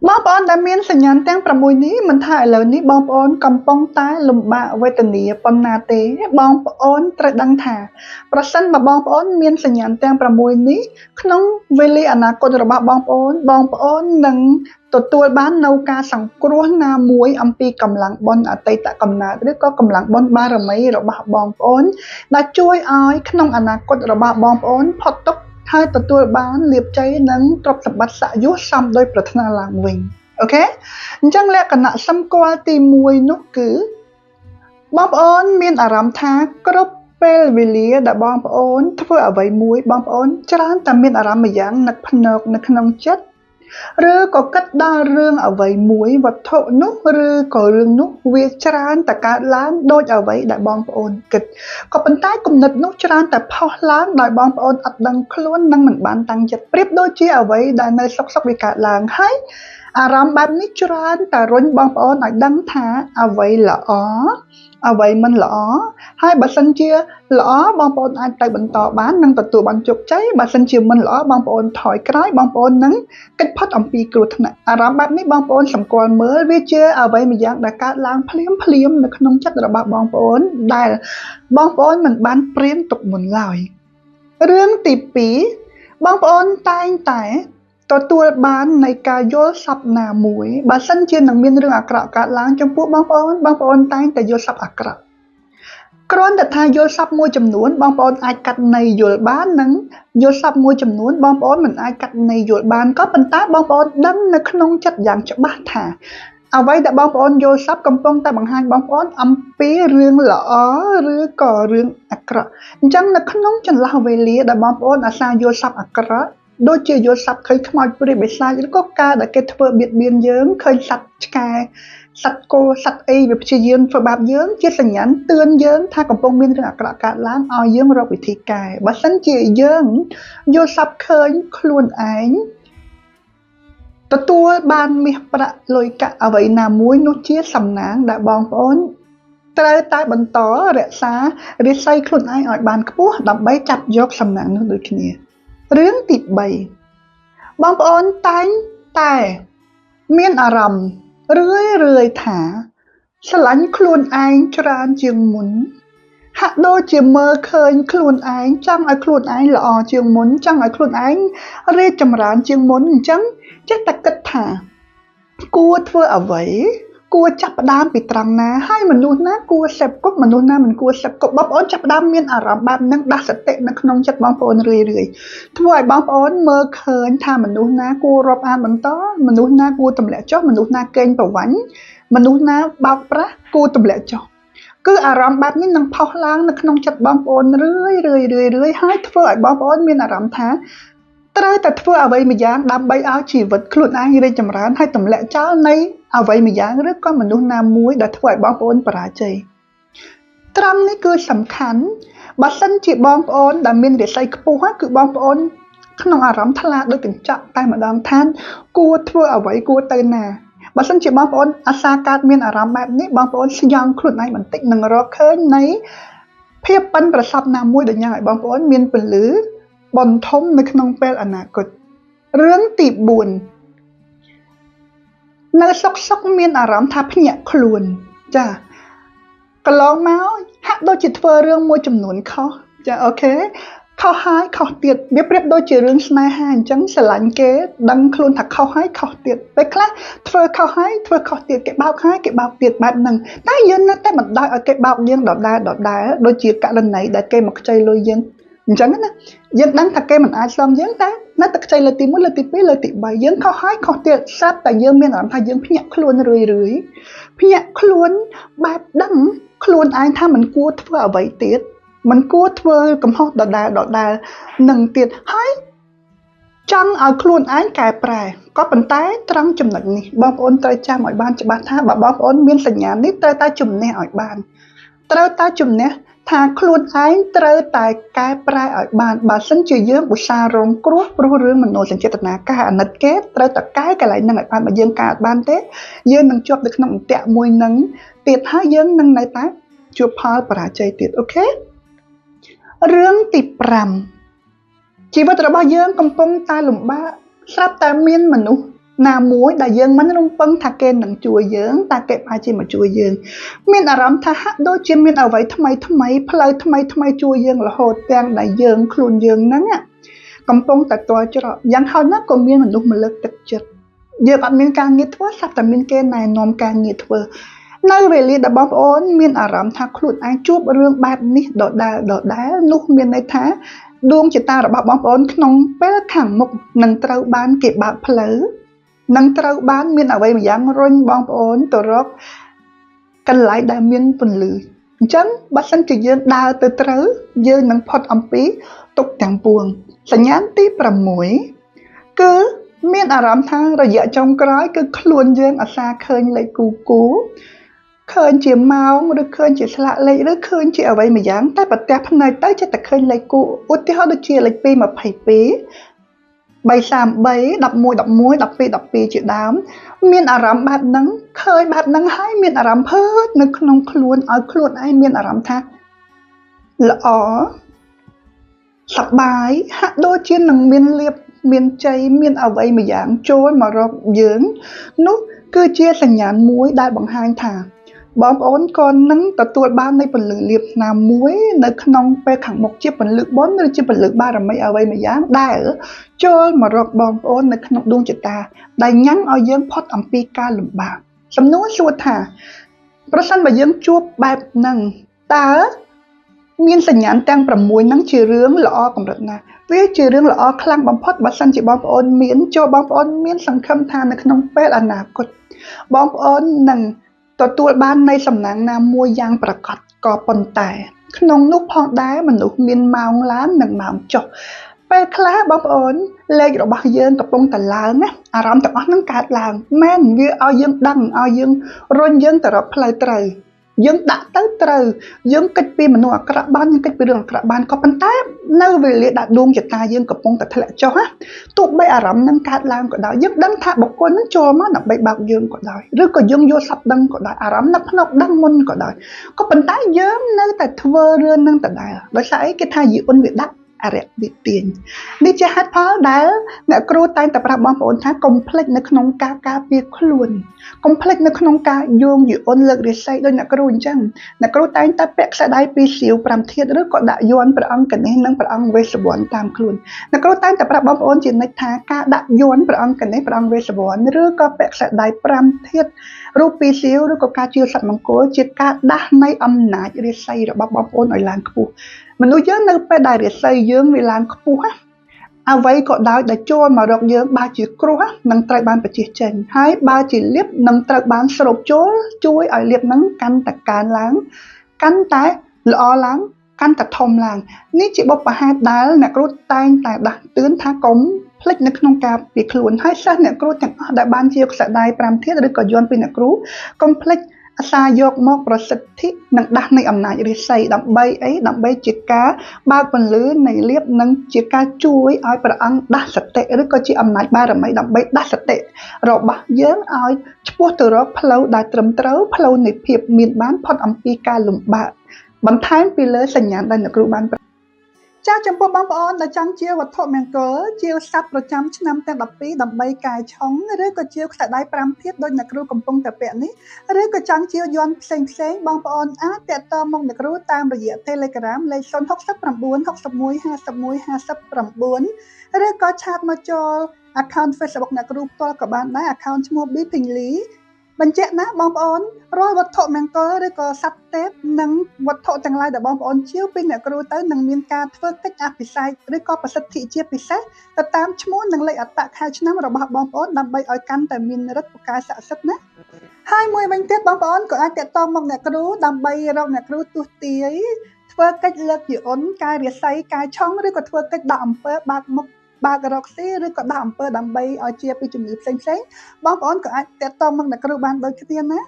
បងប្អូនដែលមានសញ្ញាទាំង6នេះមិនថាឥឡូវនេះបងប្អូនកំពុងតែលំបាកវេទនាប៉ុណ្ណាទេបងប្អូនត្រូវដឹងថាប្រសិនបើបងប្អូនមានសញ្ញាទាំង6នេះក្នុងវេលាអនាគតរបស់បងប្អូននឹងទទួលបាននៅការសង្គ្រោះណាមួយអំពីកម្លាំងបុណ្យអតីតកំណើតឬក៏កម្លាំងបុណ្យបារមីរបស់បងប្អូនដែលជួយឲ្យក្នុងអនាគតរបស់បងប្អូនផុតទុក្ខហើយទទួលបានលាភជ័យនិងទ្រព្យសម្បត្តិសក្យុសមដោយប្រាថ្នាឡើងវិញអូខេអញ្ចឹងលក្ខណៈសម្គាល់ទី1នោះគឺបងប្អូនមានអារម្មណ៍ថាគ្រប់ពេលវេលាដែលបងប្អូនធ្វើអ្វីមួយបងប្អូនច្រើនតែមានអារម្មណ៍ម្យ៉ាងនឹកភ្នែកនៅក្នុងចិត្តឬក៏គិតដល់រឿងអ្វីមួយវត្ថុនោះឬក៏រឿងនោះវាច្រើនតែកើតឡើងដូចអ្វីដែលបងប្អូនគិតក៏ប៉ុន្តែគំនិតនោះច្រើនតែផុសឡើងដោយបងប្អូនអត់ដឹងខ្លួននិងមិនបានតាំងចិត្តប្រៀបដូចជាអ្វីដែលនៅសុកវាកើតឡើងហើយអារម្មណ៍បែបនេះច្រើនតែរុញបងប្អូនឲ្យដឹងថាអ្វីល្អអ្វីមិនល្អហើយបើសិនជាល្អបងប្អូនអាចទៅបន្តបាននិងទទួលបានជោគជ័យបើសិនជាមិនល្អបងប្អូនថយក្រោយបងប្អូននឹងកិច្ចផុតអំពីគ្រោះថ្នាក់អារម្មណ៍បែបនេះបងប្អូនសម្គាល់មើលវាជាអ្វីម្យ៉ាងដែលកើតឡើងភ្លាមនៅក្នុងចិត្តរបស់បងប្អូនដែលបងប្អូនមិនបានព្រៀនទុកមុនឡើយរឿងទី2បងប្អូនតែងតែទទួលបាននៃការយល់សប្តិណាមួយបើសិនជានឹងមានរឿងអាក្រក់កើតឡើងចំពោះបងប្អូនតែងតែយល់សប្តិអាក្រក់គ្រាន់តែថាយល់សប្តិមួយចំនួនបងប្អូនអាចកាត់ន័យយល់បាននិងយល់សប្តិមួយចំនួនបងប្អូនមិនអាចកាត់ន័យយល់បានក៏ប៉ុន្តែបងប្អូនដឹងនៅក្នុងចិត្តយ៉ាងច្បាស់ថាអ្វីដែលបងប្អូនយល់សប្តិកំពុងតែបង្ហាញបងប្អូនអំពីរឿងល្អឬក៏រឿងអាក្រក់អញ្ចឹងនៅក្នុងចន្លោះវេលាដែលបងប្អូនអាសាយល់សប្តិអាក្រក់ដូចជាយល់សប្តិឃើញខ្មោចព្រាយបិសាចឬក៏ការដែលគេធ្វើបៀតបៀនយើងឃើញសត្វឆ្កែសត្វគោសត្វអីវាព្យាយាមធ្វើបាបយើងជាសញ្ញាទឿនយើងថាកំពុងមានរឿងអាក្រក់កើតឡើងឲ្យយើងរកវិធីកែបើសិនជាយើងយល់សប្តិឃើញខ្លួនឯងទទួលបានមាសប្រាក់លុយកាក់អ្វីណាមួយនោះជាសំណាងដែលបងប្អូនត្រូវតែបន្តរក្សារាសីខ្លួនឯងឲ្យបានខ្ពស់ដើម្បីចាប់យកសំណាងនោះដូចគ្នារឿងទី3បងប្អូនតែងតែមានអារម្មណ៍រឿយថាស្រឡាញ់ខ្លួនឯងច្រើនជាងមុនហាក់ដូចជាមើលឃើញខ្លួនឯងចង់ឲ្យខ្លួនឯងល្អជាងមុនចង់ឲ្យខ្លួនឯងរីកចម្រើនជាងមុនអញ្ចឹងចេះតែគិតថាគួរធ្វើអ្វីគួរចាប់ផ្ដើមពីត្រង់ណាហើយមនុស្សណាគួរសេពគប់មនុស្សណាមិនគួរសេពគប់បងប្អូនចាប់ផ្ដើមមានអារម្មណ៍បែបហ្នឹងដាស់សតិនៅក្នុងចិត្តបងប្អូនរឿយធ្វើឲ្យបងប្អូនមើលឃើញថាមនុស្សណាគួររាប់អានបន្តមនុស្សណាគួរទម្លាក់ចុះមនុស្សណាកេងប្រវ័ញ្ចមនុស្សណាបោកប្រាស់គួរទម្លាក់ចុះគឺអារម្មណ៍បែបនេះនឹងផុសឡើងនៅក្នុងចិត្តបងប្អូនរឿយហើយធ្វើឲ្យបងប្អូនមានអារម្មណ៍ថាត្រូវតែធ្វើអ្វីម្យ៉ាងដើម្បីឲ្យជីវិតខ្លួនឯងរីកចម្រើនហើយទម្លាក់ចោលនៃអ្វីម្យ៉ាងឬក៏មនុស្សណាមួយដែលធ្វើឲ្យបងប្អូនបរាជ័យត្រង់នេះគឺសំខាន់បើសិនជាបងប្អូនដែលមានរាសីខ្ពស់គឺបងប្អូនក្នុងអារម្មណ៍ថ្លាដូចកញ្ចក់តែម្ដងថាគួរធ្វើអ្វីគួរទៅណាបើសិនជាបងប្អូនអាសាកើតមានអារម្មណ៍បែបនេះបងប្អូនស្យង់ខ្លួនឯងបន្តិចនឹងរកឃើញនៃភាពប៉ិនប្រសប់ណាមួយដែលញ៉ាំងឲ្យបងប្អូនមានពលឺបន្ថំនៅក្នុងពេលអនាគតរឿងទី4នៅសុកមានអារម្មណ៍ថាភ្ញាក់ខ្លួនចាកន្លងមកហាក់ដូចជាធ្វើរឿងមួយចំនួនខុសចាអូខេខុសហើយខុសទៀតវាប្រៀបដូចជារឿងស្នេហាអញ្ចឹងស្រឡាញ់គេដឹងខ្លួនថាខុសហើយខុសទៀតពេលខ្លះធ្វើខុសហើយធ្វើខុសទៀតគេបោកហើយគេបោកទៀតបែបហ្នឹងតែយើងនៅតែមិនដោយឲ្យគេបោកយើងដដែលដូចជាករណីដែលគេមកខ្ចីលុយយើងអញ្ចឹងណាយើងដឹងថាគេមិនអាចសងយើងតែនៅតែខ្ចីលើទី1លើទី2លើទី3យើងខុសហើយខុសទៀតស្រាប់តែយើងមានអារម្មណ៍ថាយើងភ្ញាក់ខ្លួនរឿយភ្ញាក់ខ្លួនបែបដឹងខ្លួនឯងថាមិនគួរធ្វើអ្វីទៀតមិនគួរធ្វើកំហុសដដែលនឹងទៀតហើយចង់ឲ្យខ្លួនឯងកែប្រែក៏ប៉ុន្តែត្រង់ចំណុចនេះបងប្អូនត្រូវចាំឲ្យបានច្បាស់ថាបើបងប្អូនមានសញ្ញានេះត្រូវតែជំនះឲ្យបានត្រូវតែជំនះថាខ្លួនឯងត្រូវតែកែប្រែឲ្យបានបើសិនជាយើងឧស្សាហ៍រងគ្រោះព្រោះរឿងមនោសញ្ចេតនាការអាណិតគេត្រូវតែកែកន្លែងហ្នឹងឲ្យបានបើយើងកែអត់បានទេយើងនឹងជាប់នៅក្នុងអន្ទាក់មួយហ្នឹងទៀតហើយយើងនឹងនៅតែជួបផលបរាជ័យទៀតអូខេរឿងទី5ជីវិតរបស់យើងកំពុងតែលំបាកស្រាប់តែមានមនុស្ស ណាមួយដែលយើងមិនរំពឹងថាគេនឹងជួយយើងតែគេអាចជាមកជួយយើងមានអារម្មណ៍ថាហាក់ដូចជាមានអ្វីថ្មីថ្មីផ្លូវថ្មីថ្មីជួយយើងរហូតទាំងដែលយើងខ្លួនយើងហ្នឹងកំពុងតែទាល់ច្រកយ៉ាងហោចណាស់ក៏មានមនុស្សម្លើកទឹកចិត្តយើងអត់មានការងារធ្វើស្រាប់តែមានគេណែនាំការងារធ្វើនៅវេលាដែលបងប្អូនមានអារម្មណ៍ថាខ្លួនឯងជួបរឿងបែបនេះដដែលនោះមានន័យថាដួងចតារបស់បងប្អូនក្នុងពេលខាងមុខនឹងត្រូវបានគេបើកផ្លូវនឹងត្រូវបានមានអ្វីម្យ៉ាងរុញបងប្អូនទៅរកកន្លែងដែលមានពន្លឺអញ្ចឹងបើសិនជាយើងដើរទៅត្រូវយើងនឹងផុតអំពីទុក្ខទាំងពួងសញ្ញាណទី6គឺមានអារម្មណ៍ថារយៈចុងក្រោយគឺខ្លួនយើងអាសាឃើញលេខគូឃើញជាម៉ោងឬឃើញជាស្លាកលេខឬឃើញជាអ្វីម្យ៉ាងតែប្រទះភ្នែកទៅចិត្តតែឃើញលេខគូឧទាហរណ៍ដូចជាលេខ2 22 333 11 11 12ជាដើមមានអារម្មណ៍បែបហ្នឹងឃើញបែបហ្នឹងហើយមានអារម្មណ៍ភើតនៅក្នុងខ្លួនឲ្យខ្លួនឯងមានអារម្មណ៍ថាល្អសប្បាយហាក់ដូចជានឹងមានលៀបមានជ័យមានអ្វីម្យ៉ាងចូលមករកយើងនោះគឺជាសញ្ញាណមួយដែលបង្ហាញថាបងប្អូនក៏នឹងទទួលបាននៃពលឺលៀបណាមួយនៅក្នុងពេលខាងមុខជាពលឺបុណ្យឬជាពលឺបារមីអ្វីម្យ៉ាងដែលចូលមករកបងប្អូននៅក្នុងដួងចតាដែលញ៉ាំងឲ្យយើងផុតអំពីការលំបាកសំណួរសួរថាប្រសិនបើយើងជួបបែបហ្នឹងតើមានសញ្ញាណទាំង6ហ្នឹងជារឿងល្អកម្រិតណាវាជារឿងល្អខ្លាំងបំផុតបើសិនជាបងប្អូនមានសង្ឃឹមថានៅក្នុងពេលអនាគតបងប្អូននឹងទទួលបាននៃសំណាងណាមួយយ៉ាងប្រកបក៏ប៉ុន្តែក្នុងនោះផងដែរមនុស្សមានម៉ោងឡើងនិងម៉ោងចុះពេលខ្លះបងប្អូនលេខរបស់យើងកំពុងតែឡើងណាអារម្មណ៍ទាំងអស់ហ្នឹងកើតឡើងមែនវាឲ្យយើងដឹងឲ្យយើងរុញយើងទៅរកផ្លូវត្រូវយើងដាក់ទៅត្រូវយើងគិតពីមនុស្សអាក្រក់បានយើងគិតពីរឿងអាក្រក់បានក៏ប៉ុន្តែនៅវេលាដែលដួងចតាយើងកំពុងតែធ្លាក់ចុះទោះបីអារម្មណ៍នឹងកើតឡើងក៏ដោយយើងដឹងថាបុគ្គលនឹងចូលមកដើម្បីបោកយើងក៏ដោយឬក៏យើងយល់សប្តិដឹងក៏ដោយអារម្មណ៍នឹកភ្នែកដឹងមុនក៏ដោយក៏ប៉ុន្តែយើងនៅតែធ្វើរឿងនឹងដដែលដោយសារអីគេថាយីអ៊ុនវាដាក់អរិយវិទាញនេះជាហេតុផលដែលអ្នកគ្រូតែងតែប្រាប់បងប្អូនថាកុំភ្លេចនៅក្នុងការការពារខ្លួនកុំភ្លេចនៅក្នុងការយោងយីអ៊ុនលើករាសីដោយអ្នកគ្រូអញ្ចឹងអ្នកគ្រូតែងតែពាក់ខ្សែដៃពីសៀវ5ធាតុឬក៏ដាក់យ័ន្តព្រះអង្គកណេសនិងព្រះអង្គវេស្សវណ្ណតាមខ្លួនអ្នកគ្រូតែងតែប្រាប់បងប្អូនជានិច្ចថាការដាក់យ័ន្តព្រះអង្គកណេសព្រះអង្គវេស្សវណ្ណឬក៏ពាក់ខ្សែដៃ5ធាតុរូបពីសៀវឬក៏ការជឿសត្វមង្គលជាការដាស់នៃអំណាចរាសីរបស់បងប្អូនឲ្យឡើងខ្ពស់មនុស្សយើងនៅពេលដែលរាសីយើងវាឡើងខ្ពស់អ្វីក៏ដោយដែលចូលមករកយើងបើជាគ្រោះនឹងត្រូវបានបញ្ជិះចេញហើយបើជាលៀបនឹងត្រូវបានស្រូបចូលជួយឲ្យលៀបនឹងកាន់តែកើនឡើងកាន់តែល្អឡើងកាន់តែធំឡើងនេះជាបុព្វហេតុដែលអ្នកគ្រូតែងតែដាស់តឿនថាកុំភ្លេចនៅក្នុងការពីខ្លួនហើយសិស្សអ្នកគ្រូទាំងអស់ដែលបានជាខ្សែដៃ5ធាតុឬក៏យ័ន្តពីអ្នកគ្រូកុំភ្លេចអាសាយកមកប្រសិទ្ធិនិងដាស់នៃអំណាចរាសីដើម្បីអីដើម្បីជាការបើកពន្លឺនៃលៀបនិងជាការជួយឲ្យព្រះអង្គដាស់សតិឬក៏ជាអំណាចបារមីដើម្បីដាស់សតិរបស់យើងឲ្យឆ្ពោះទៅរកផ្លូវដែលត្រឹមត្រូវផ្លូវនៃភាពមានបានផុតអំពីការលំបាកបន្ថែមពីលើសញ្ញាណដែលអ្នកគ្រូបានចាចំពោះបងប្អូនដែលចង់ជាវត្ថុមង្គលជាស័ព្ទប្រចាំឆ្នាំទាំង12ដើម្បីកាយឆុងឬក៏ជាខ្សែដៃ5ធាតុដោយអ្នកគ្រូកំពុងតែពាក់នេះឬក៏ចង់ជាយ័ន្តផ្សេងបងប្អូនអាចទាក់ទងមកអ្នកគ្រូតាមរយៈ Telegram លេខ069 61 51 59 ឬក៏ឆាតមកចូល account Facebook អ្នកគ្រូផ្ទាល់ក៏បានដែរ account ឈ្មោះ Bipinglyបញ្ជាក់ណាបងប្អូនរាល់វត្ថុមង្គលឬក៏សត្វទេពនិងវត្ថុទាំងឡាយដែលបងប្អូនជាវពីអ្នកគ្រូទៅនឹងមានការធ្វើកិច្ចអភិសេកឬក៏ប្រសិទ្ធិជាពិសេសទៅតាមឈ្មោះនិងលេខអត្តខែឆ្នាំរបស់បងប្អូនដើម្បីឲ្យកាន់តែមានឫទ្ធិពូកែស័ក្តិសិទ្ធិណាហើយមួយវិញទៀតបងប្អូនក៏អាចតាក់ទងមកអ្នកគ្រូដើម្បីរកអ្នកគ្រូទស្សទាយធ្វើកិច្ចលើកជាអ៊ុនកាយរាសីកាយឆុងឬក៏ធ្វើកិច្ចដាក់អំពើបាក់មុខបើករកស៊ីឬក៏ដាក់អំពើដើម្បីឲ្យជាពីជំងឺផ្សេងបងប្អូនក៏អាចតាក់ទងមកអ្នកគ្រូបានដូចគ្នាណា